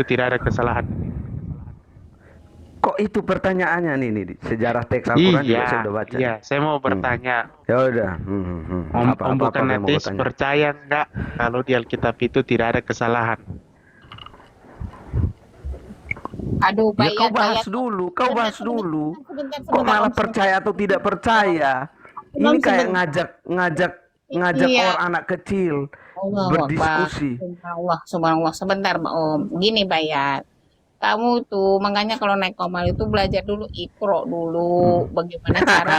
itu tidak ada kesalahan. Kok itu pertanyaannya nih, sejarah teks Al-Quran juga Iya, saya udah baca iya. nih. Saya mau Hmm. bertanya, Ya udah. Apa Om apa apa bukan yang mau ateis, bertanya? percaya nggak kalau di Alkitab itu tidak ada kesalahan? Aduh, Ya kau bayat, bahas bayat. dulu, kau Sebentar, bahas sebentar, dulu. sebentar, Kok sebentar, malah Om, sebentar. percaya atau tidak percaya? Om, Ini kayak sebentar. ngajak Iya, orang anak kecil Allah Akbar. berdiskusi. Subhanallah, subhanallah. Sebentar, Om. Gini, bayat. Kamu tuh, makanya kalau naik komal itu belajar dulu, ikro dulu. Bagaimana cara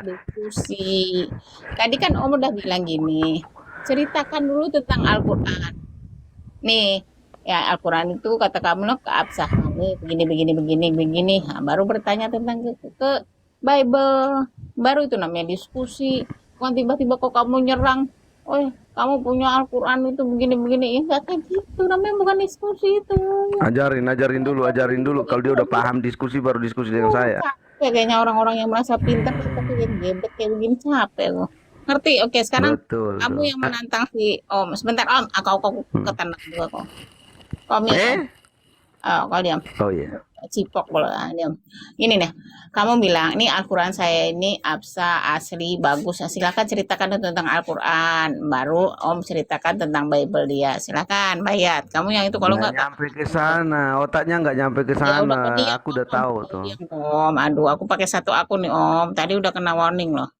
diskusi. Tadi kan Om udah bilang gini, ceritakan dulu tentang Al-Quran. Nih, ya Al-Quran itu kata kamu loh keabsahannya begini begini begini begini. Nah, baru bertanya tentang ke Bible. Baru itu namanya diskusi. Bukan tiba-tiba kok kamu nyerang. Oh, kamu punya Al-Quran itu begini begini. Ya enggak kayak gitu. Namanya bukan diskusi itu. Ajarin dulu. Kalau Itu dia udah lebih paham diskusi baru diskusi dengan saya. capek kayaknya orang-orang yang merasa pintar tapi yang gebet kayak begini capek loh. Ngerti? Oke, sekarang Betul kamu tuh. yang menantang si Om. Sebentar Om, aku Hmm. ketendang juga kok. Komi, Eh? kau diam. Oh iya. Cipok boleh diam. Ini nih, kamu bilang ini Al-Quran saya ini absa asli bagus. Nah, silakan ceritakan tentang Al-Quran. Baru Om ceritakan tentang Bible dia. Silakan, Bayat. Kamu yang itu kalau Nggak nggak nyampe ke sana. Otaknya nggak nyampe ke ya udah sana. kau diam Aku udah Om. tahu Kau tuh. diam Om. Aduh, aku pakai satu akun nih Om. Tadi udah kena warning loh.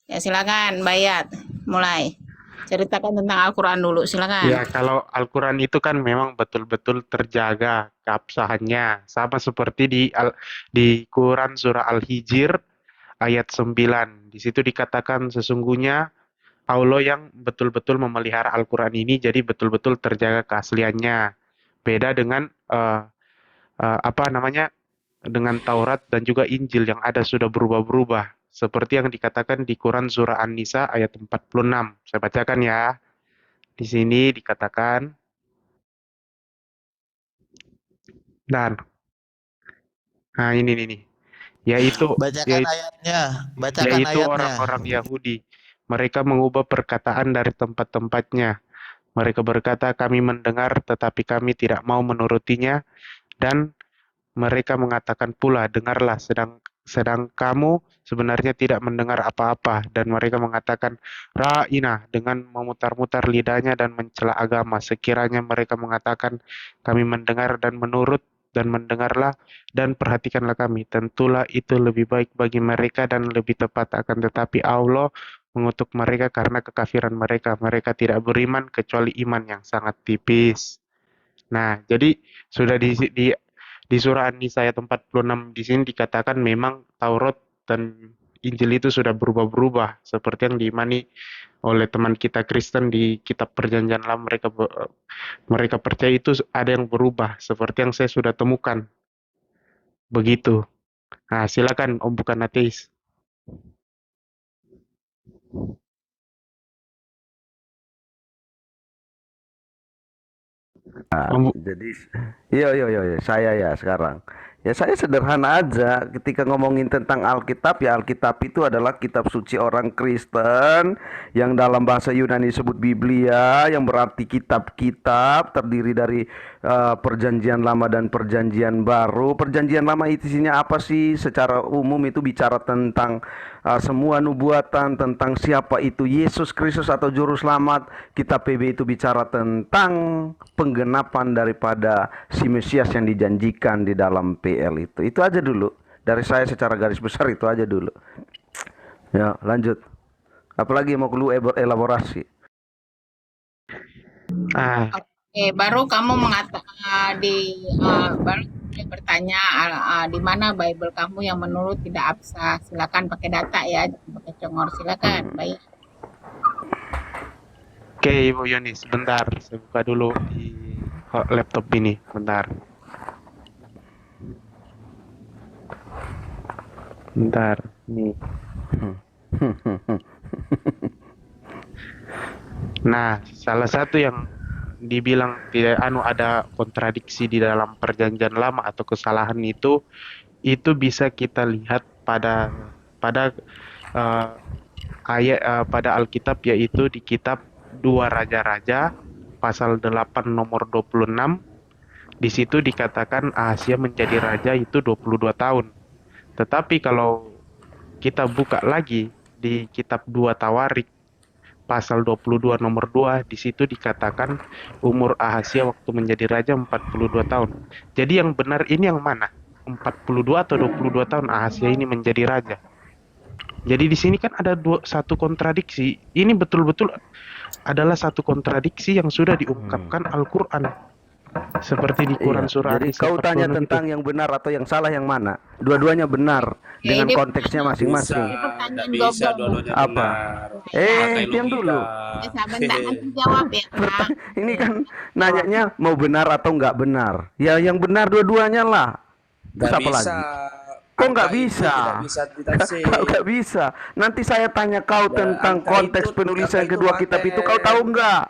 Ya silakan, Bayat. Mulai. Ceritakan tentang Al-Quran dulu. Silakan. Ya, kalau Al-Quran itu kan memang betul-betul terjaga keabsahannya. Sama seperti di Quran surah Al-Hijr ayat 9. Di situ dikatakan sesungguhnya Allah yang betul-betul memelihara Al-Quran ini jadi betul-betul terjaga keasliannya. Beda dengan apa namanya? Dengan Taurat dan juga Injil yang ada sudah berubah-berubah. Seperti yang dikatakan di Quran surah An-Nisa ayat 46. Saya bacakan ya. Di sini dikatakan dan nah ini nih, yaitu Bacakan yaitu ayatnya, bacakan yaitu ayatnya. orang-orang Yahudi. Mereka mengubah perkataan dari tempat-tempatnya. Mereka berkata, kami mendengar tetapi kami tidak mau menurutinya, dan mereka mengatakan pula, dengarlah, sedang kamu sebenarnya tidak mendengar apa-apa. Dan mereka mengatakan, ra'ina, dengan memutar-mutar lidahnya dan mencela agama. Sekiranya mereka mengatakan, kami mendengar dan menurut, dan mendengarlah, dan perhatikanlah kami. Tentulah itu lebih baik bagi mereka dan lebih tepat. Akan tetapi Allah mengutuk mereka karena kekafiran mereka. Mereka tidak beriman kecuali iman yang sangat tipis. Nah, jadi sudah di surah An-Nisa ayat 46 di sini dikatakan memang Taurat dan Injil itu sudah berubah-berubah seperti yang diimani oleh teman kita Kristen di kitab Perjanjian Lama. Mereka percaya itu ada yang berubah seperti yang saya sudah temukan. Begitu. Nah, silakan Om bukan ateis. Om, Jadi, yo, saya ya sekarang. Ya saya sederhana aja ketika ngomongin tentang Alkitab, ya Alkitab itu adalah kitab suci orang Kristen yang dalam bahasa Yunani disebut Biblia, yang berarti kitab-kitab, terdiri dari perjanjian lama dan perjanjian baru. Perjanjian lama itu isinya apa sih? Secara umum itu bicara tentang semua nubuatan tentang siapa itu Yesus Kristus atau Juru Selamat. Kitab PB itu bicara tentang penggenapan daripada si Mesias yang dijanjikan di dalam PL itu. Itu aja dulu. Dari saya secara garis besar itu aja dulu. Ya, lanjut. Apalagi mau perlu elaborasi. ah, Oke, baru kamu mengatakan baru dia bertanya di mana Bible kamu yang menurut tidak absah. Silakan pakai data ya, jangan pakai congor. Silakan, baik. oke Ibu Yoni, sebentar. Saya buka dulu di laptop ini. Bentar. Bentar. Nih. Nah, salah satu yang dibilang tidak ada kontradiksi di dalam perjanjian lama atau kesalahan itu bisa kita lihat pada eh, pada Alkitab, yaitu di kitab 2 Raja-Raja pasal 8 nomor 26 Di situ dikatakan Ahasya menjadi raja itu 22 tahun. Tetapi kalau kita buka lagi di kitab 2 Tawarik pasal 22 nomor 2, di situ dikatakan umur Ahasya waktu menjadi raja 42 tahun. Jadi yang benar ini yang mana? 42 atau 22 tahun Ahasya ini menjadi raja? Jadi di sini kan ada satu kontradiksi. Ini betul-betul adalah satu kontradiksi yang sudah diungkapkan Al-Qur'an. Seperti di Quran Iya. surah Jadi An-Nisa kau tanya 46 itu. tentang yang benar atau yang salah yang mana? Dua-duanya benar Ya, dengan ini konteksnya Bisa, masing-masing. pertanyaan nggak bisa gogol. dua-duanya Apa? benar. Diam Pakai logika. dulu. Ya, sebentar nanti jawab ya, Kak. Ini kan nanyanya mau benar atau nggak benar. Ya yang benar dua-duanya lah. Terus Nggak apa bisa. lagi? Kok nggak Angka itu bisa? tidak bisa ditafsir. Kau nggak bisa. Nanti saya tanya kau Ya, tentang angka konteks itu- penulisan angka itu kedua kitab itu. Kau tahu nggak?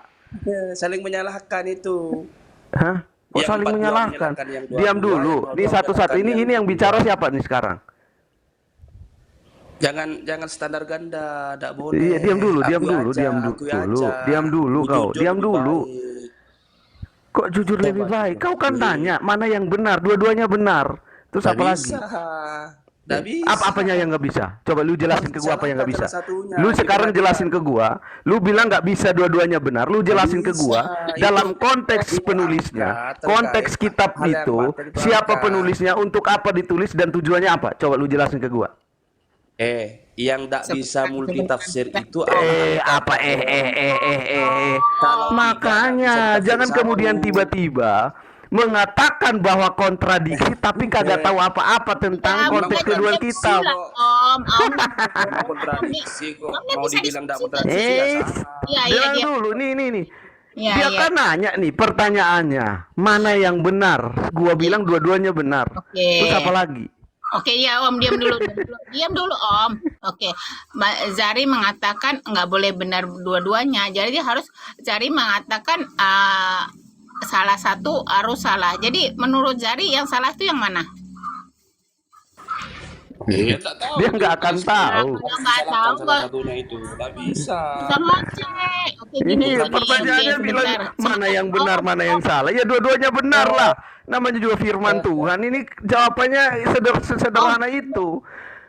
Saling menyalahkan itu. Hah? Kok Yang saling 42 menyalahkan? menyalahkan yang 22, Diam dulu. yang Ini 22 satu-satu. menyalahkan Ini yang 22. bicara siapa nih sekarang? Jangan standar ganda, tidak boleh. Iya, diam dulu, diam Akui dulu, aja, diam akui dulu, aja. diam dulu kau, Jujur diam lebih dulu. baik. Kok jujur Coba lebih baik? Kau kan diakui. tanya mana yang benar, dua-duanya benar. Terus Nggak apa lagi? bisa. Nggak bisa. Apa-apanya yang nggak bisa? Coba lu jelasin ke gua apa yang nggak bisa. Salah satunya. Lu Di sekarang pengadilan. jelasin ke gua, lu bilang nggak bisa dua-duanya benar. Lu jelasin ke gua Bisa. dalam Itu konteks itu penulisnya, angka konteks terkait kitab hal yang itu, patut diperhatikan. siapa penulisnya, untuk apa ditulis dan tujuannya apa? Coba lu jelasin ke gua. Yang tidak bisa Sebentar, multitafsir sebentar. itu Apa Kalau makanya tidak bisa jangan ditafsir kemudian satu. tiba-tiba mengatakan bahwa kontradiksi tapi kagak tahu apa-apa tentang Ya, konteks makanya kedua diskusi kitab. lah, Om. Mau kontradiksi kok, Om, dia mau bisa dibilang tidak diskusi. kontradiksi ya Eh, salah. Iya, iya, dengar dia. dulu nih. Iya, Dia iya. kan nanya nih pertanyaannya, mana yang benar? Gua bilang dua-duanya benar. Oke. Terus apa lagi? Oke, ya Om, diam dulu. Diam dulu, Om. Oke, Zari mengatakan nggak boleh benar dua-duanya. Jadi dia harus Zari mengatakan salah satu harus salah. Jadi menurut Zari yang salah itu yang mana? Iya, tak tahu. Dia nggak akan tahu. Kalau nggak Salahkan tahu, salah satunya itu, nggak bisa. sama cek. Oke, gini. Ini Oke, pertanyaannya bilang sebentar. mana yang benar, mana yang salah. Ya dua-duanya benar lah. Namanya juga firman Tuhan. Ini jawabannya sederhana itu.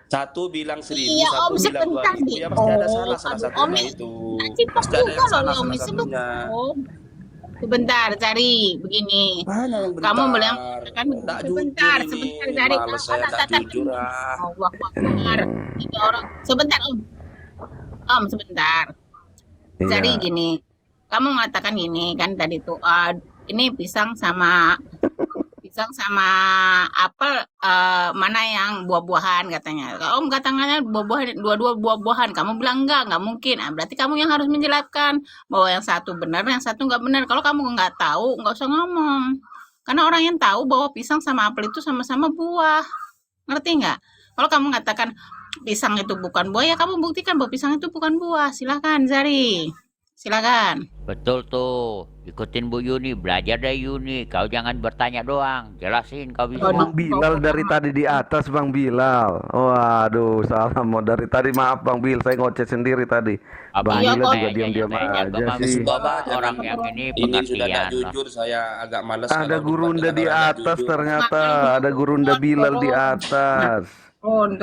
Satu bilang 1000, Iya, satu Om, bilang sebentar 2000. nih. Ya pasti ada Oh, salah aduh, satunya Om, itu. Nanti pas Pasti ada juga yang salah loh, Om. salah Sebentar, satunya. Om. Sebentar, Zari. Begini. Mana yang bentar? Kamu bilang kan Nggak sebentar, jujur ini. sebentar Zari. Males saya nggak jujur ah. Allah Akbar. Tiga orang. Sebentar, Om. Om, sebentar. Zari Iya. gini. Kamu mengatakan gini kan tadi tuh ini pisang sama apel mana yang buah-buahan katanya. Om katanya buah-buahan dua-dua buah-buahan. Kamu bilang enggak mungkin. Berarti kamu yang harus menjelaskan bahwa yang satu benar, yang satu enggak benar. Kalau kamu nggak tahu, nggak usah ngomong. Karena orang yang tahu bahwa pisang sama apel itu sama-sama buah. Ngerti nggak? Kalau kamu mengatakan pisang itu bukan buah, ya kamu buktikan bahwa pisang itu bukan buah. Silakan, Zari. Silakan. Betul tuh, ikutin Bu Yuni, belajar dari Yuni. Kau jangan bertanya doang, jelasin kau bisa. Bang Bilal dari tadi di atas, Bang Bilal. Waduh, salah mau dari tadi. Maaf Bang Bil, saya ngoceh sendiri tadi. Bang Iya, Bilal kok. juga diam-diam aja sih. Sudah, Pak, Orang jangan. yang ini Ini sudah pengertian tidak lah. jujur, saya agak malas. Ada kalau gurunda debat di dengan orang atas jujur. ternyata. Ada gurunda Bilal di atas. Turun.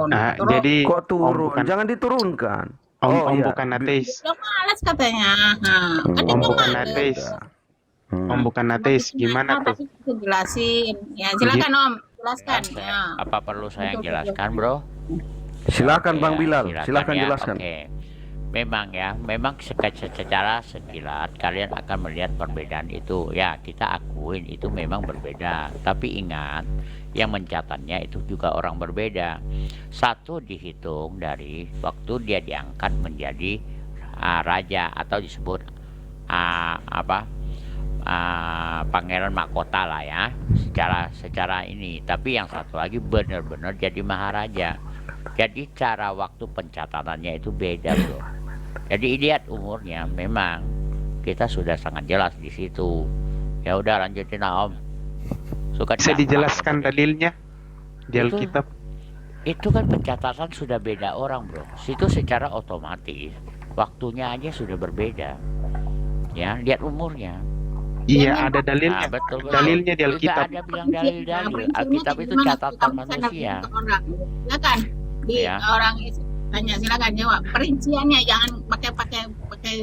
Nah, jadi Kok turun? bukan- Jangan diturunkan. Om iya. bukan ateis. Udah malas katanya. Kan Om itu bukan malas. ateis. Hmm. Om bukan ateis. Gimana tuh? Tapi bisa jelasin. Ya, silakan Om, jelaskan. Ya. Apa perlu saya yang jelaskan, Bro? Silakan Oke, Bang ya, Bilal, silakan ya. jelaskan. Oke. Memang secara sekilas kalian akan melihat perbedaan itu. Ya, kita akuin itu memang berbeda. Tapi ingat, yang mencatatnya itu juga orang berbeda. Satu dihitung dari waktu dia diangkat menjadi raja atau disebut pangeran mahkota lah ya, secara ini. Tapi yang satu lagi benar-benar jadi maharaja. Jadi cara waktu pencatatannya itu beda, Bro. Jadi lihat umurnya, memang kita sudah sangat jelas di situ. Ya udah lanjutin Om. Suka Bisa tidak? dijelaskan dalilnya di Itu- Alkitab? Itu kan pencatatan sudah beda orang, Bro. Situ secara otomatis waktunya aja sudah berbeda. Ya, lihat umurnya. Iya, Jangan ada pakai dalilnya. betul betul. Dalilnya di Tidak Alkitab. ada bilang perincian. dalil-dalil. Perinciannya Alkitab kayak itu gimana tuh? catatan Kamu sadar manusia. ke orang. Silakan di Ya. orang itu tanya, silakan jawab. Perinciannya jangan pakai pakai pakai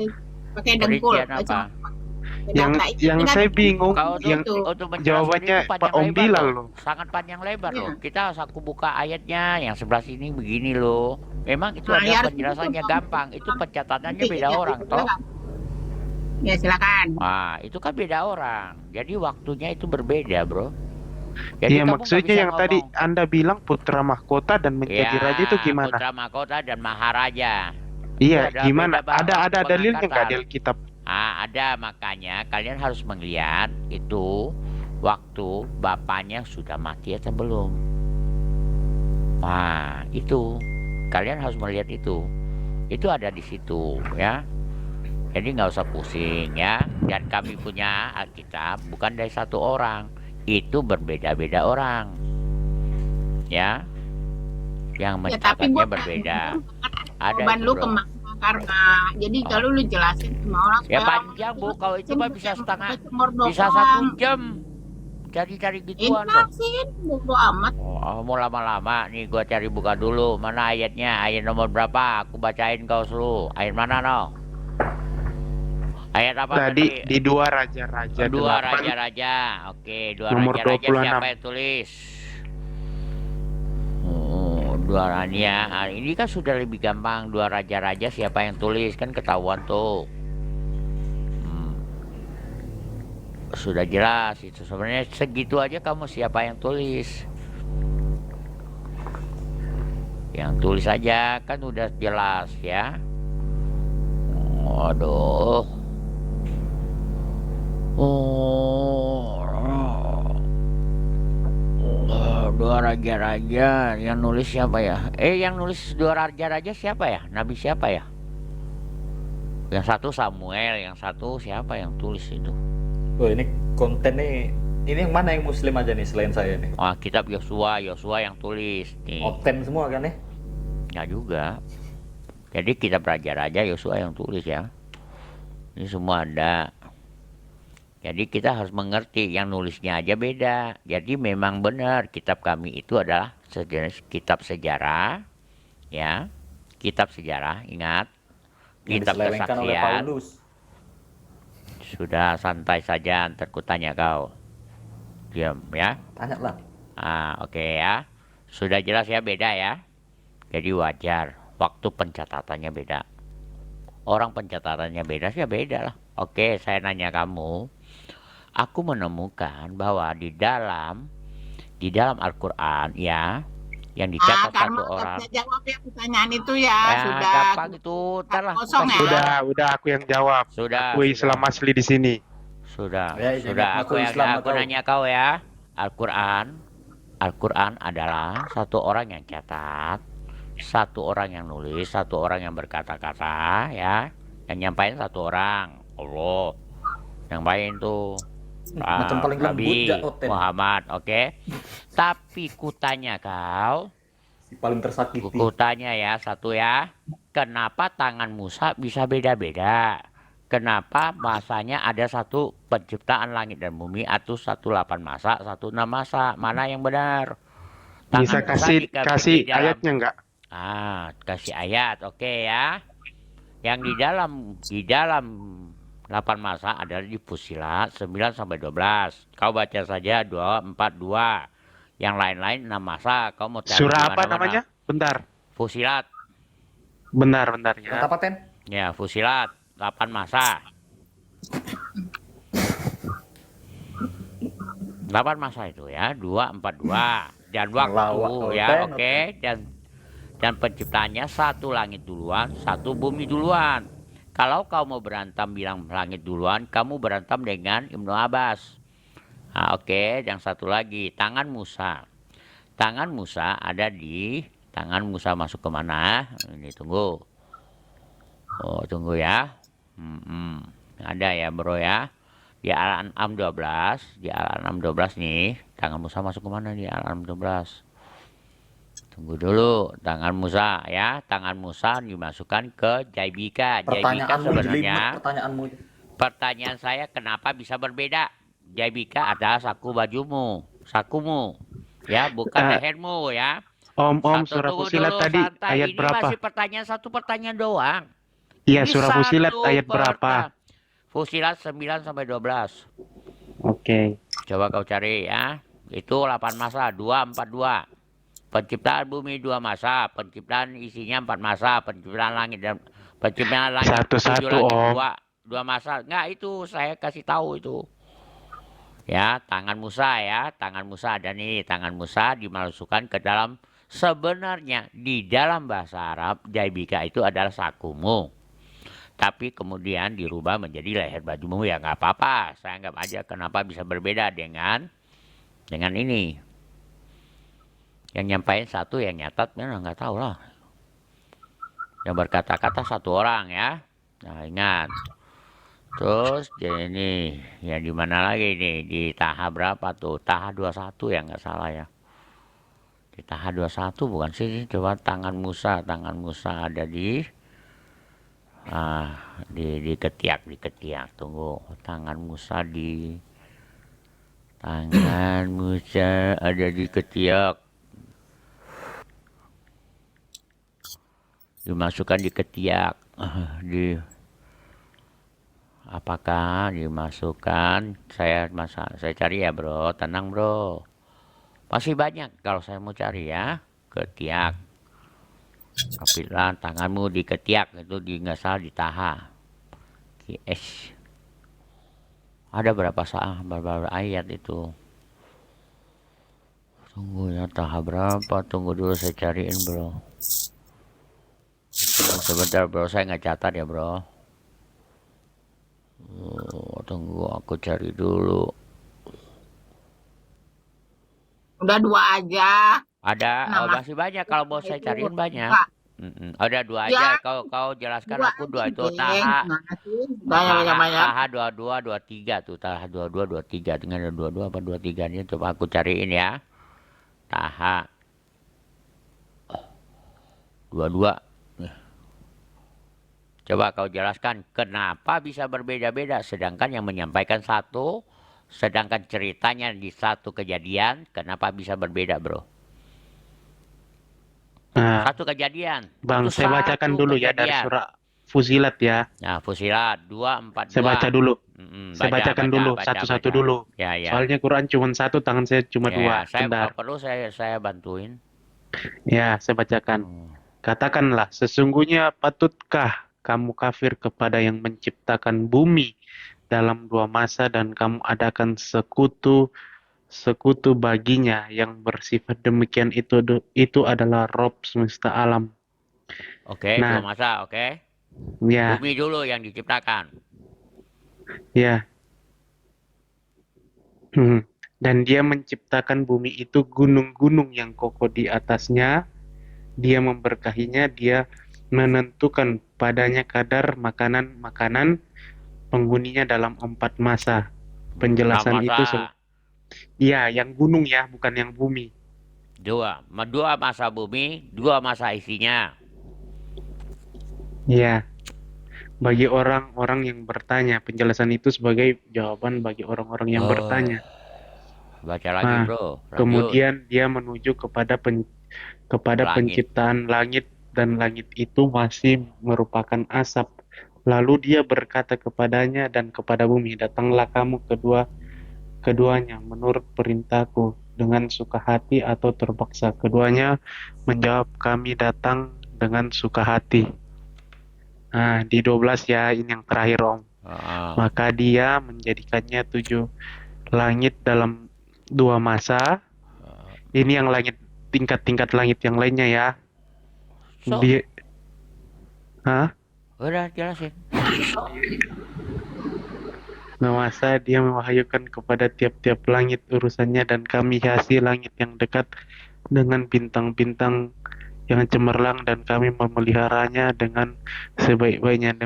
pakai dengkul. Perincian apa? Cuma pakai Yang data. Itu yang data saya kan bingung, Kau tuh yang itu. untuk menjelaskan jawabannya itu Pak panjang Om lebar Bilal loh. loh. Sangat panjang lebar Iya. loh. Kita harus aku buka ayatnya yang sebelah sini begini loh. Memang itu Nah, ada ya harus penjelasannya begitu dong. gampang. Itu pencatatannya Nanti beda ya, orang toh. silakan. Ya silakan. Wah, itu kan beda orang. Jadi waktunya itu berbeda, bro. Jadi Iya, kamu nggak maksudnya bisa yang tadi ngomong. Anda bilang putra mahkota dan menjadi raja itu Ya, gimana? putra mahkota dan maharaja. Itu Iya, ada gimana? beda Ada waktu dalilnya nggak di pengangkatan. Alkitab? Ada, makanya kalian harus melihat itu waktu bapaknya sudah mati atau belum. Wah, itu kalian harus melihat itu. Itu ada di situ ya. Jadi nggak usah pusing ya. Dan kami punya Alkitab bukan dari satu orang. Itu berbeda-beda orang. Ya. Yang Ya tapi mencatatnya gua berbeda. Ada jawaban itu, lu bro. kemana karena jadi Oh. kalau lu jelasin sama orang Ya supaya orang panjang, Bu. ngerti, Kalau itu mah bisa setengah, cemor bisa doang. 1 jam. Cari-cari Ini gituan loh. jelasin bodo amat. Oh, mau lama-lama nih gua cari buka dulu. Mana ayatnya? Ayat nomor berapa? Aku bacain kau suruh. Ayat mana no? Ayat apa Tadi di dua raja-raja Dua 8. raja-raja. Oke, dua Nomor raja-raja 26. siapa yang tulis? Oh, dua raja. Ini kan sudah lebih gampang. Dua raja-raja siapa yang tulis kan ketahuan tuh. Sudah jelas itu sebenarnya segitu aja kamu siapa yang tulis. Yang tulis aja kan udah jelas ya. Waduh. Dua raja-raja yang nulis siapa ya? Yang nulis dua raja-raja siapa ya? Nabi siapa ya? Yang satu Samuel, yang satu siapa yang tulis itu? Oh, ini konten nih. Ini yang mana yang muslim aja nih selain saya nih? Kitab Yosua yang tulis nih. Oten semua kan nih? Nggak juga. Jadi kitab raja-raja Yosua yang tulis ya. Ini semua ada. Jadi kita harus mengerti yang nulisnya aja beda. Jadi memang benar kitab kami itu adalah sejenis kitab sejarah, ya, kitab sejarah. Ingat, Yang kitab diselewengkan oleh kesaksian. Paulus. Sudah santai saja, ntar kutanya kau. Diam ya. Tanya lah. Oke ya. Sudah jelas ya beda ya. Jadi wajar. Waktu pencatatannya beda. Orang pencatatannya beda sih ya beda lah. Oke, saya nanya kamu. Aku menemukan bahwa di dalam Al-Quran ya, yang dicatat Karma satu orang. bisa jawab ya pertanyaan itu ya, sudah Gampang itu. Ntar lah. kosong ya. Udah aku yang jawab. Sudah. Aku Islam asli di sini. Sudah. Ya, Aku Islam atau- nanya kau ya. Al-Quran adalah satu orang yang catat, satu orang yang nulis, satu orang yang berkata-kata ya. Yang nyampain satu orang, Allah. Yang lain tuh Macam paling lembut Nabi ya Oten. Muhammad, oke. Tapi kutanya kau, Si paling tersakiti. kutanya ya satu ya. Kenapa tangan Musa bisa beda-beda? Kenapa masanya ada satu penciptaan langit dan bumi atau 18 masa, 16 masa? Mana yang benar? Bisa Tangan Musa kasih di dalam- ayatnya nggak? Kasih ayat, oke ya. Yang di dalam 8 masa adalah di Fusilat 9 sampai 12. Kau baca saja 242. Yang lain-lain 6 masa. Kau mau cari Surah di apa mana-mana. namanya? Bentar. Fusilat. Bentar ya. Kata apa, Ten? Ya, Fusilat 8 masa. 8 masa itu ya, 242. Dan Melawak waktu kau, ya, Ten, oke. Dan penciptanya satu langit duluan, satu bumi duluan. Kalau kau mau berantem bilang langit duluan, kamu berantem dengan Ibnu Abbas. Oke, yang satu lagi, tangan Musa. Tangan Musa ada di tangan Musa masuk ke mana? Ini tunggu. Tunggu ya. Ada ya, bro ya. Di Al-An'am 12, di Al-An'am 12 nih, tangan Musa masuk ke mana di Al-An'am 12? Tunggu dulu, tangan Musa ya, tangan Musa dimasukkan ke Jaibika. Jaibika Pertanyaanmu sebenarnya jelimet, pertanyaanmu. Pertanyaan saya kenapa bisa berbeda? Jabika adalah sakumu, ya, bukan Eh, lehermu ya. Om, Satu, surah tunggu Fusilat dulu, tadi santai. ayat Ini masih berapa? satu pertanyaan doang. Iya, Ini surah Fusilat satu ayat berapa? Fusilat 9 sampai 12. Oke. Coba kau cari ya. Itu 8 masa, 242. Penciptaan bumi 2 masa, penciptaan isinya 4 masa, penciptaan langit 7 Satu-satu, langit Om. 2 masa. Enggak, itu saya kasih tahu itu. Ya, tangan Musa ada nih, tangan Musa dimasukkan ke dalam, sebenarnya di dalam bahasa Arab jaibika itu adalah sakumu. Tapi kemudian dirubah menjadi leher bajumu, ya nggak apa-apa. Saya anggap aja kenapa bisa berbeda dengan ini. Yang nyampain satu, yang nyatat memang nggak tahu lah. Yang berkata-kata satu orang ya. Nah, ingat. Terus ini ya di mana lagi nih, di Taha berapa tuh? Taha 21 ya nggak salah ya. Di Taha 21 bukan sih? Coba tangan Musa ada di di ketiak. Tunggu, tangan Musa ada di ketiak. Dimasukkan di ketiak. Apakah dimasukkan? Saya cari ya bro, tenang bro. Masih banyak kalau saya mau cari ya. Ketiak. Kapilah tanganmu di ketiak, itu nggak salah di Taha. KS. Ada berapa ayat itu? Tunggu ya, Taha berapa? Tunggu dulu saya cariin bro. Sebentar bro, saya nggak catat ya bro. Tunggu aku cari dulu. Udah 2 aja. Ada, Nama masih banyak kalau mau saya cariin banyak. Enggak. Ada 2 Ya, aja. Kau jelaskan 2 aku aja 2 itu geng. Taha. Gimana sih? Banyak-banyak. Taha 22, 23 tuh. Taha 22, 23. Dengan ada 22 apa 23 nya coba aku cariin ya. Taha 22. Coba kau jelaskan kenapa bisa berbeda-beda sedangkan yang menyampaikan satu, sedangkan ceritanya di satu kejadian, kenapa bisa berbeda, bro? Nah, Satu kejadian. Bang, Itu saya bacakan satu dulu ya dari kejadian. surah Fusilat ya. Nah, Fusilat 242. Saya baca dulu. Saya Baca, bacakan dulu satu-satu baca. dulu. Ya, ya. Soalnya Quran cuma satu, tangan saya cuma dua. Saya Bentar. kalau perlu saya bantuin. Ya, saya bacakan. Katakanlah, sesungguhnya patutkah kamu kafir kepada yang menciptakan bumi dalam 2 masa dan kamu adakan sekutu baginya yang bersifat demikian, itu adalah Rob semesta alam. Oke, 2 Nah, masa, oke. ya, Bumi dulu yang diciptakan. ya. Dan dia menciptakan bumi itu gunung-gunung yang kokoh di atasnya. Dia memberkahinya, dia menentukan padanya kadar makanan penghuninya dalam 4 masa. Penjelasan itu iya, yang gunung ya, bukan yang bumi. 2 masa bumi, 2 masa isinya. Iya. Bagi orang-orang yang bertanya, penjelasan itu sebagai jawaban bagi orang-orang yang bertanya. Baca lagi, Nah, bro. Lanjut. kemudian dia menuju kepada penciptaan langit, dan langit itu masih merupakan asap. Lalu dia berkata kepadanya dan kepada bumi, datanglah kamu keduanya menurut perintahku dengan suka hati atau terpaksa. Keduanya menjawab, kami datang dengan suka hati. Nah, di 12 ya, ini yang terakhir Om. Maka dia menjadikannya 7 langit dalam 2 masa. Ini yang langit, tingkat-tingkat langit yang lainnya ya. Dia, Udah jelasin. 2 masa dia mewahyukan kepada tiap-tiap langit urusannya, dan kami hiasi langit yang dekat dengan bintang-bintang yang cemerlang, dan kami memeliharanya dengan sebaik-baiknya.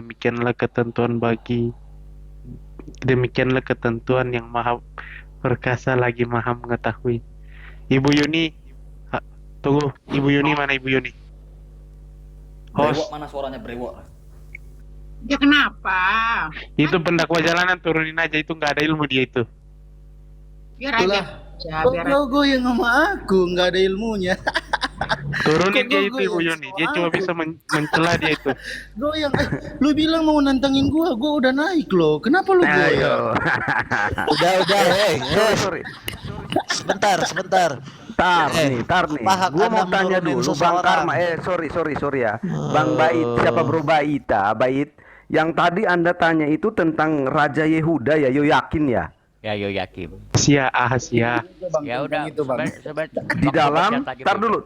Demikianlah ketentuan yang maha perkasa lagi maha mengetahui. Ibu Yuni, tunggu, Ibu Yuni mana Ibu Yuni? Brewok Host, mana suaranya brewok? Ya kenapa? Itu pendakwa jalanan, turunin aja, itu nggak ada ilmu dia itu. Biar aja. Itulah. Ya, Kok biar kau goyang sama aku, nggak ada ilmunya. Turunin Kok dia kau itu Ibu goyang Yoni, sama dia cuma aku? bisa mencela dia itu. Goyang, lu bilang mau nantangin gua udah naik loh. Kenapa lu goyang? Ayo. Udah, Sorry. sebentar. Tar nih. Apa hak Gua mau Anda tanya menurunin dulu Bang seseorang? Karma. Sorry ya. Bang Bait, siapa Bro Baita? Bait. Yang tadi Anda tanya itu tentang Raja Yehuda ya, Yoyakin ya. Ya Yoyakim. Ahasia. Bang, Ya udah, itu bang. Di dalam, tar dulu,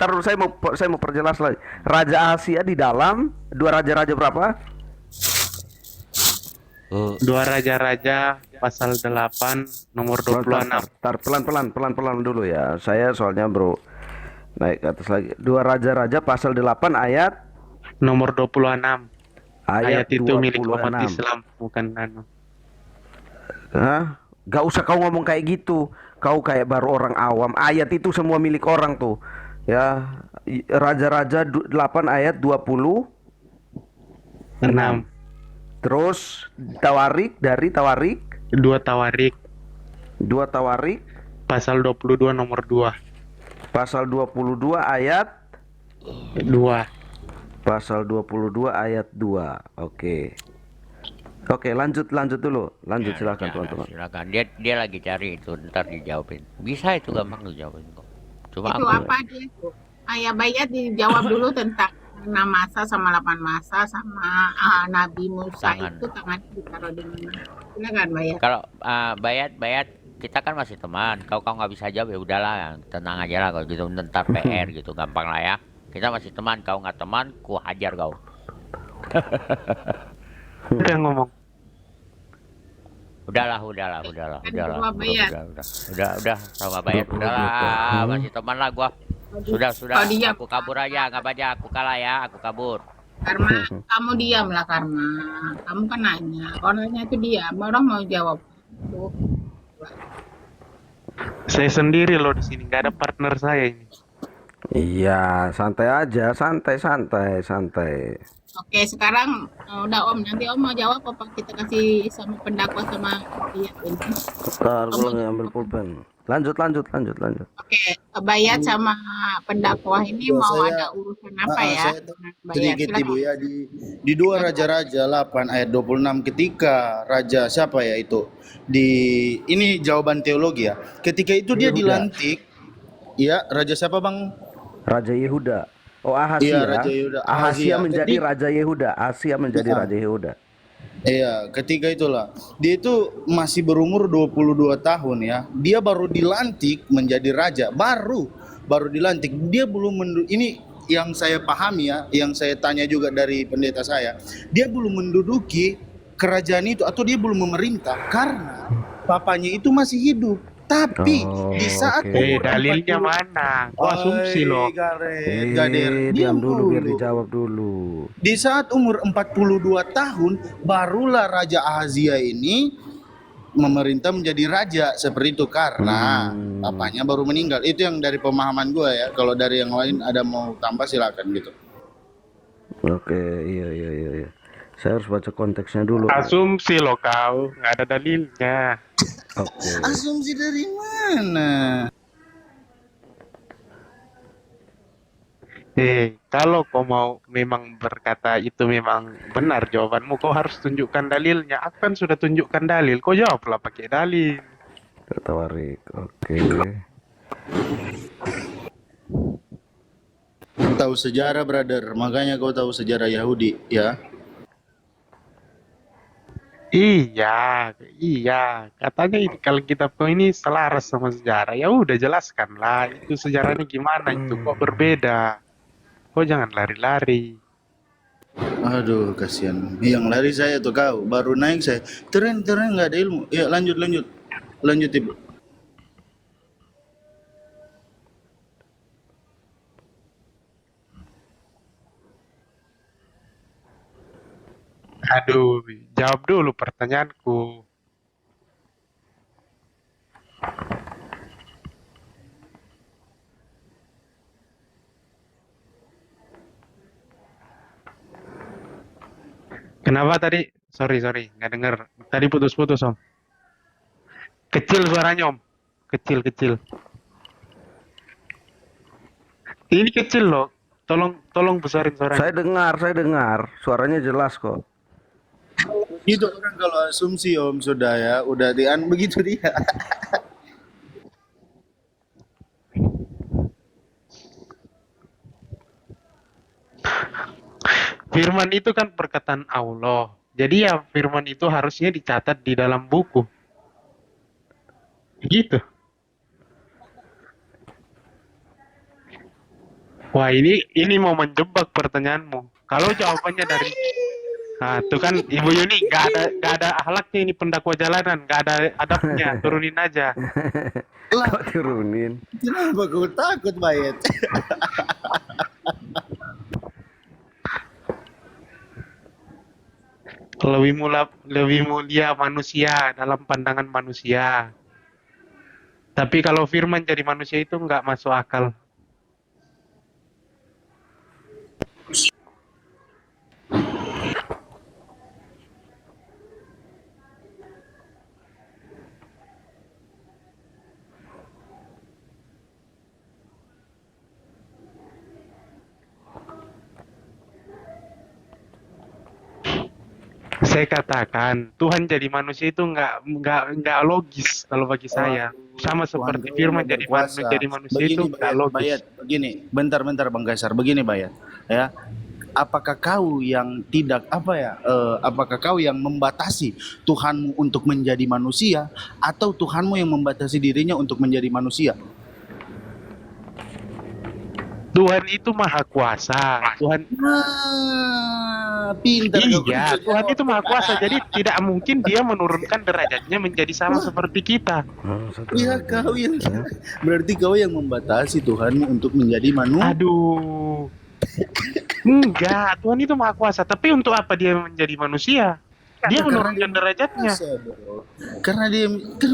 saya mau perjelas lagi. Raja Asia di dalam, dua raja-raja berapa? Dua Raja-Raja pasal 8 nomor 26. Tar, pelan-pelan dulu ya. Saya soalnya bro naik ke atas lagi. Dua raja-raja pasal 8 ayat Nomor 26. Ayat itu milik umat 26. Islam, bukan anu. Hah? Gak usah kau ngomong kayak gitu. Kau kayak baru orang awam. Ayat itu semua milik orang tuh. Ya, Raja-raja 8 ayat 26. 6. Terus Tawarik dari Tawarik, 2 Tawarik 2 Tawarik pasal 22 nomor 2. pasal 22 ayat 2. pasal 22 ayat 2. Oke. Oke, lanjut dulu. Lanjut Ya, silakan ya, teman-teman. silakan. Dia lagi cari itu, ntar dijawabin. Bisa itu gampang dijawabin kok. Cuma itu aku apa dia itu? Ayah Bayat dijawab dulu tentang 6 masa sama 8 masa sama Nabi Musa Tangan. itu tangannya ditaruh di mana? Silakan Bayat. kalau bayat kita kan masih teman. Kau nggak bisa jawab ya udahlah, tenang aja lah kalau gitu. Ntar PR gitu, gampang lah ya. Kita masih teman, kau nggak teman, ku hajar kau. Udah ngomong. Udahlah. Udah sama bayat, udahlah. Masih teman lah gua. Sudah. Kalau diam, Aku kabur aja, nggak aja. Aku kalah ya, aku kabur. Karma, kamu diam lah Karma. Kamu kan nanya, kalau nanya itu diam, orang mau jawab. Tuh. Saya sendiri loh di sini, nggak ada partner saya ini. Iya, santai aja, santai. Oke, sekarang udah Om, nanti Om mau jawab apa kita kasih sama pendakwa sama Bayat ini? Bentar, gue lagi ambil pulpen. Lanjut. Oke, Bayat sama pendakwa ini Yo, mau saya- ada urusan apa ya? saya Dengan Bayat, sedikit silakan. Ibu ya di 2 Raja-Raja 8 ayat 26 ketika raja siapa ya itu ini jawaban teologi ya. Ketika itu dia Yehuda. dilantik, ya raja siapa Bang? Raja Yehuda. Oh, Ahasia. Iya, Raja Yehuda. Ahasia Ahazia. menjadi Jadi- Raja Yehuda. Asia menjadi Iya. Raja Yehuda. Iya, ketika itulah dia itu masih berumur 22 tahun ya. Dia baru dilantik menjadi raja, baru dilantik. Dia belum ini yang saya pahami ya, yang saya tanya juga dari pendeta saya. Dia belum menduduki kerajaan itu atau dia belum memerintah karena papanya itu masih hidup. Tapi Oh, di saat oke. umur Dalilnya 40 mana? Kok asumsi loh. Gader, Diam dulu biar dijawab dulu. di saat umur 42 tahun barulah Raja Ahazia ini memerintah menjadi raja seperti itu karena papanya baru meninggal. Itu yang dari pemahaman gue ya. Kalau dari yang lain ada mau tambah silakan gitu. Oke, iya. Saya harus baca konteksnya dulu. Asumsi loh kau, nggak ada dalilnya. Oke. Asumsi dari mana? Kalau kau mau memang berkata itu memang benar jawabanmu, kau harus tunjukkan dalilnya. Aku kan sudah tunjukkan dalil, kau jawablah pakai dalil. Tawarik. Oke. Tahu sejarah brother, makanya kau tahu sejarah Yahudi ya. Iya. Katanya ini kalau kita ini selaras sama sejarah, ya udah jelaskanlah itu sejarahnya gimana itu kok berbeda. Kau jangan lari-lari. Aduh kasihan. Yang lari saya tuh kau, baru naik saya. Teren nggak ada ilmu. Ya lanjut. Lanjut Ibu. Aduh, jawab dulu pertanyaanku. Kenapa tadi? Sorry, nggak dengar. Tadi putus-putus, Om. Kecil suaranya, Om. Kecil. Ini kecil loh. Tolong besarin Saya suaranya. dengar. Suaranya jelas kok. Gitu orang kalau asumsi Om sudah ya, udah begitu dia. Firman itu kan perkataan Allah. Jadi ya firman itu harusnya dicatat di dalam buku. Gitu. Wah, ini mau menjebak pertanyaanmu. Kalau jawabannya dari tuh kan Ibu Yuni nggak ada akhlaknya, ini pendakwa jalanan, nggak ada adabnya, turunin aja. Lah, Kok turunin? kenapa kau takut, Bayet? Lebih mulia manusia dalam pandangan manusia. Tapi kalau firman jadi manusia itu nggak masuk akal. Saya katakan Tuhan jadi manusia itu nggak logis kalau bagi saya. Sama Tuhan seperti kau yang firman berkuasa. jadi manusia itu Begini nggak Bayet, logis. begini. Bentar Bang Kaisar, begini Bayet. Ya, apakah kau yang tidak apakah kau yang membatasi Tuhanmu untuk menjadi manusia atau Tuhanmu yang membatasi dirinya untuk menjadi manusia? Tuhan itu maha kuasa. Tuhan Pintar kau. iya, Tuhan itu maha kuasa. Jadi tidak mungkin dia menurunkan derajatnya menjadi sama seperti kita. Iya, kau yang berarti kau yang membatasi Tuhanmu untuk menjadi manusia. Aduh. Enggak, Tuhan itu maha kuasa. Tapi untuk apa dia menjadi manusia? Dia menurunkan derajatnya. Karena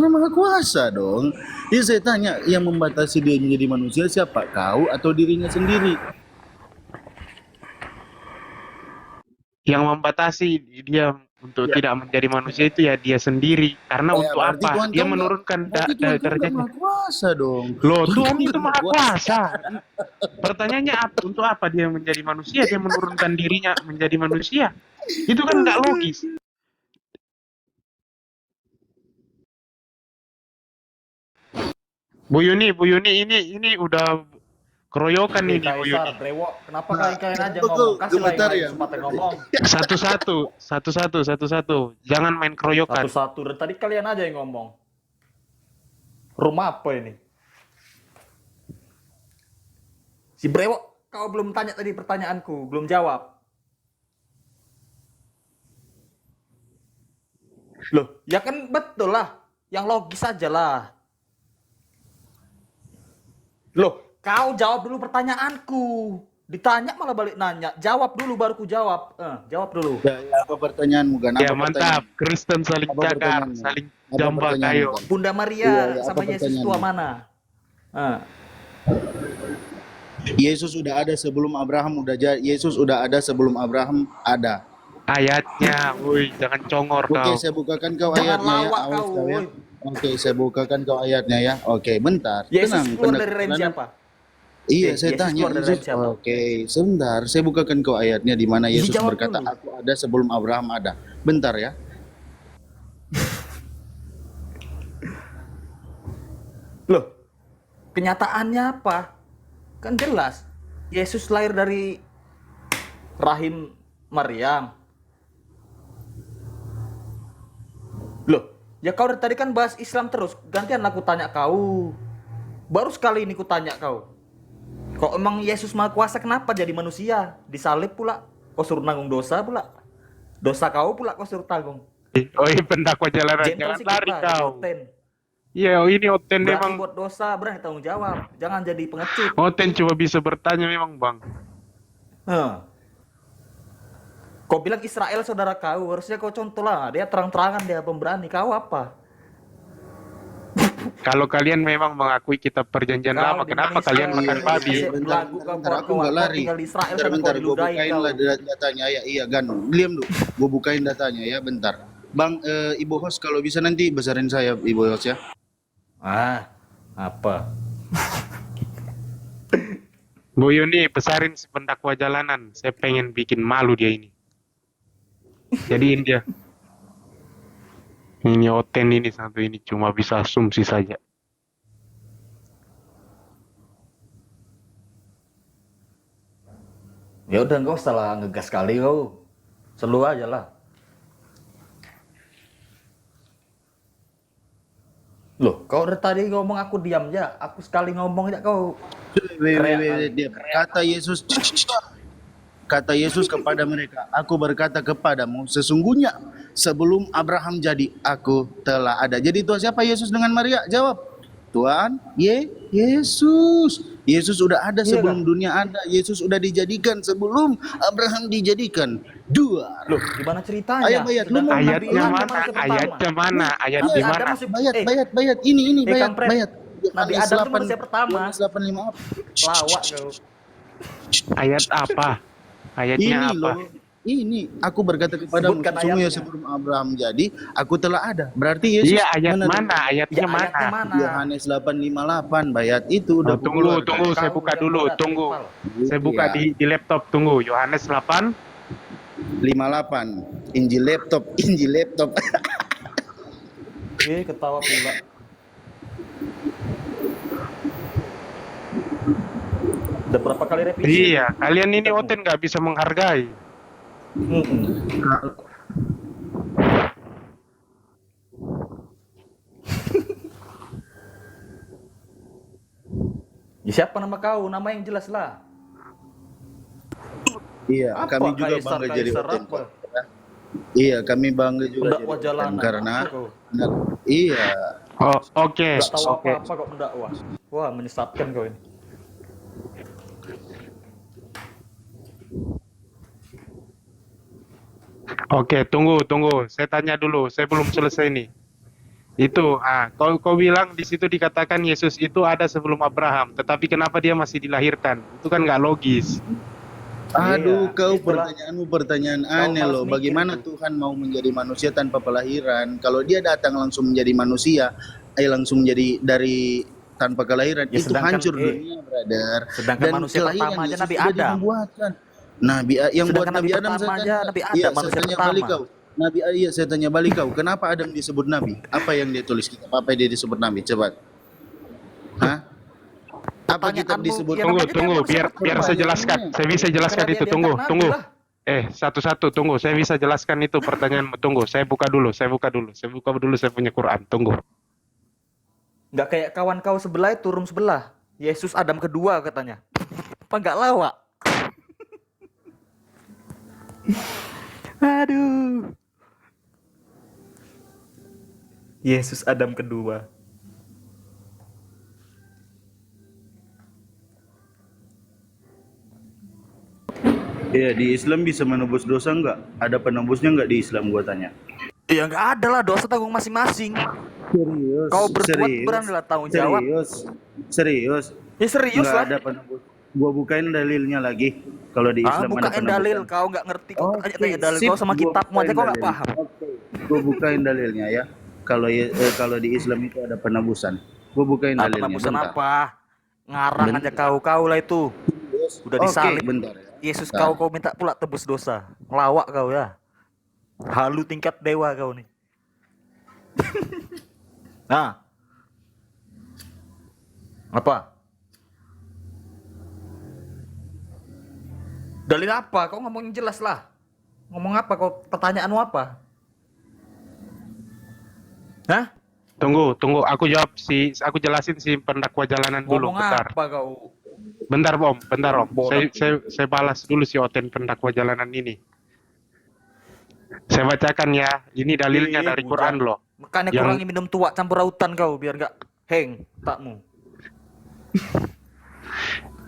maha kuasa dong. Jadi saya tanya, yang membatasi dia menjadi manusia siapa? Kau atau dirinya sendiri? Yang membatasi dia untuk tidak menjadi manusia itu ya dia sendiri. Karena untuk berarti apa? Tuhan Dia kau menurunkan berarti Tuhan kau nggak derajatnya. maha kuasa dong. Loh, Tuhan kau itu nggak maha kuasa. Pertanyaannya apa? Untuk apa dia menjadi manusia? Dia menurunkan dirinya menjadi manusia. Itu kan nggak logis. Bu Yuni, ini udah keroyokan ini Bu Kaisar, Yuni. brewok, kenapa kalian aja betul. ngomong? Kasih Gemetar lain ya. kesempatan ngomong. Satu-satu. Jangan main keroyokan. Satu-satu, dari tadi kalian aja yang ngomong. Rumah apa ini? Si brewok, kau belum tanya tadi pertanyaanku, belum jawab. Loh, ya kan betul lah. Yang logis aja lah. Loh, kau jawab dulu pertanyaanku. Ditanya malah balik nanya. Jawab dulu baru ku jawab. Jawab dulu. Ya, apa pertanyaanmu kan? Ya mantap, Kristen saling Apa cakar, pertanyaanmu? saling Apa jambak pertanyaanmu, kayo. Bang? Bunda Maria Iya, apa sama Yesus tua pertanyaanmu? mana? Yesus udah ada sebelum Abraham Yesus udah ada sebelum Abraham ada. Ayatnya, woi, jangan congor Oke, kau. saya bukakan kau Jangan ayatnya ya. lawak Awas kau, kau ya. woi. Oke, saya bukakan kau ayatnya ya. Oke, bentar. Yesus Tenang. keluar dari range Tenang. siapa? Iya, Yesus saya tanya. keluar dari range siapa? Oke, sebentar. Saya bukakan kau ayatnya di mana Yesus Dijawab berkata, dulu. "Aku ada sebelum Abraham ada." Bentar ya. Loh, kenyataannya apa? Kan jelas. Yesus lahir dari rahim Maryam. Loh, ya kau dari tadi kan bahas Islam terus. Gantian aku tanya kau. Baru sekali ini ku tanya kau. Kok emang Yesus Maha Kuasa kenapa jadi manusia? Disalib pula. Kau suruh nanggung dosa pula. Dosa kau pula kau suruh tanggung. Oi, pendakwa jalanan, Gentle jangan sih lari kita, kau. Oten. Iya, ini Oten Berarti memang. buat dosa berani tanggung jawab. Jangan jadi pengecut. Oten cuma bisa bertanya memang, Bang. Kau bilang Israel saudara kau, harusnya kau contoh lah. Dia terang-terangan dia pemberani. Kau apa? Kalau kalian memang mengakui kitab perjanjian Kau lama, di kenapa Indonesia, kalian Iya, makan iya, babi? iya, bentar, lagu kau bentar, aku kau nggak kau lari. tinggal di Israel Bentar, tapi kau bentar, gue diludahin bukain kau. lah datanya ya. Iya, Gan, diam dulu. Gue bukain datanya ya, bentar. Bang, Ibu host kalau bisa nanti besarin saya, Ibu host ya. Ah, apa? Bu Yuni, besarin si pendakwa jalanan. Saya pengen bikin malu dia ini. Jadiin dia. Ini Oten ini satu ini cuma bisa asumsi saja. Ya udah kau salah ngegas kali kau. Selu aja lah. Loh, kau dari tadi ngomong aku diam aja. Aku sekali ngomong aja kau. Diam. Kata Yesus kepada mereka, aku berkata kepadamu, sesungguhnya sebelum Abraham jadi, aku telah ada. Jadi Tuhan siapa Yesus dengan Maria? Jawab, Tuhan Yesus. Yesus sudah ada Iya sebelum kan? dunia ada. Yesus sudah dijadikan sebelum Abraham dijadikan. Dua. Loh, gimana ceritanya? Ayat, lu mau Sedangkan Nabi Ayatnya Adam mana? masih pertama. Ayatnya mana? Ayat Nabi di Adam mana? masih Bayat. Ini kampret. bayat. Nabi Yohanes Adam itu 8, manusia pertama. Yohanes 8:5 apa? Lawak kau. Ayat apa? Ayatnya Ini apa? loh, ini aku berkata kepadamu, Sebutkan sesungguhnya ayatnya. sebelum Abraham jadi, aku telah ada. Berarti Yesus Iya, ayat mana? mana? Ayatnya Ya mana? ayatnya mana? Yohanes 8:58 bayat itu udah Oh, tunggu, keluar. saya Kau buka yang dulu, bodoh, tunggu. triple. Saya buka Iya. di laptop, tunggu. Yohanes 8. 58 Injil laptop. Ketawa pula. Udah berapa kali revisi? Iya, kalian ini Oten nggak bisa menghargai. Ya, siapa nama kau? Nama yang jelas lah. Iya, Apa kami juga kaisar, bangga jadi kaisar Oten. apa? Iya, kami bangga juga Pendakwah jadi Oten jalanan. karena Apa kau? iya. Oh, oke. Nggak tahu Oke. apa-apa kok mendakwah. Wah, menyesatkan kau ini. Oke, tunggu. Saya tanya dulu, saya belum selesai nih. Itu, kau bilang di situ dikatakan Yesus itu ada sebelum Abraham, tetapi kenapa dia masih dilahirkan? Itu kan nggak logis. Aduh, Iya, kau itulah. pertanyaanmu pertanyaan Kau aneh malas loh. mikir Bagaimana itu. Tuhan mau menjadi manusia tanpa kelahiran? Kalau dia datang langsung menjadi manusia, langsung menjadi dari tanpa kelahiran, Ya, itu sedangkan- hancur dunia, brother. sedangkan manusia kelahiran pertama aja Yesus Nabi sudah Adam. dibuatkan. Nabi yang buat Sedangkan Nabi Nabi Adam pertama aja Nabi Adam, Iya, saya manusia tanya pertama. balik kau. Saya tanya balik kau. Kenapa Adam disebut nabi? Apa yang dia tulis kitab? Apa dia disebut nabi? Coba. Hah? Apa kitab Pertanyaanmu, disebut? ya, Tunggu, makanya tunggu, dia biar manusia saya pertama. jelaskan. Saya bisa jelaskan Karena itu. dia Tunggu, diangkat tunggu. nabi lah. Satu-satu tunggu. Saya bisa jelaskan itu pertanyaanmu. Tunggu, saya buka dulu. Saya buka dulu saya punya Quran. Tunggu. Nggak kayak kawan kau sebelah itu, room sebelah. Yesus Adam kedua katanya. Apa nggak lawak? Aduh. Yesus Adam kedua. Iya, di Islam bisa menebus dosa enggak? Ada penebusnya enggak di Islam, gua tanya. Ya nggak ada lah, dosa tanggung masing-masing. Serius. Kau berbuat beranilah tanggung jawab. Serius. Ya serius Nggak lah. ada penebus. Gua bukain dalilnya lagi. Kalau di Islam ada Bukain penebusan. dalil, kau nggak ngerti. Kau Oke, tanya dalil sip. kau sama Gua kitabmu aja bukain kau nggak dalil. paham. Oke. Gua bukain dalilnya ya. Kalau di Islam itu ada penebusan. Gua bukain dalilnya. Penebusan bentar. apa? Ngarang aja Bentar. kau lah itu. Udah Oke, disalib. bentar ya. Yesus Bentar. kau minta pula tebus dosa. Ngelawak kau ya. Halu tingkat dewa kau nih. Nah. Apa? Dalil apa? Kau ngomong yang jelas lah. Ngomong apa kau? Pertanyaanmu apa? Hah? Tunggu. Aku jelasin si pendakwa jalanan dulu. Ngomong Bentar. apa kau? Bentar, Om. Bodoh. Saya balas dulu si Oten pendakwa jalanan ini. Saya bacakan ya. Ini dalilnya dari bujang. Quran loh. Makanya Yang- kurangi minum tua campur rautan kau biar nggak hang takmu.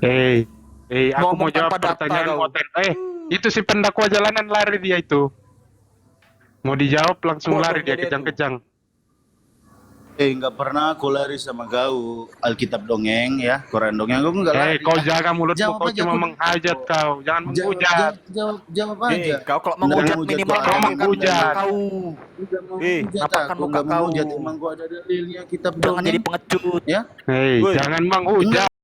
Aku Ngomong mau jawab tanpa data pertanyaan kau. Oten. Itu si pendakwa jalanan lari dia itu. Mau dijawab langsung Bodoh lari dia dia itu. kejang-kejang. nggak pernah aku lari sama kau. Alkitab dongeng ya, Quran dongeng. Aku nggak lari. Kau jaga mulutmu, Jawab kau aja, cuma aku- menghajat kau. Jangan Jawab, menghujat. jawab aja. Kau kalau Nggak menghujat menghujat minimal kau. kau Kau menghujat. kau. Udah mau hujat nampakkan aku, muka nggak mau kau. hujat. Emang gua ada dalilnya kitab Jangan jadi dongeng pengecut. ya. Hei, Woi. jangan menghujat.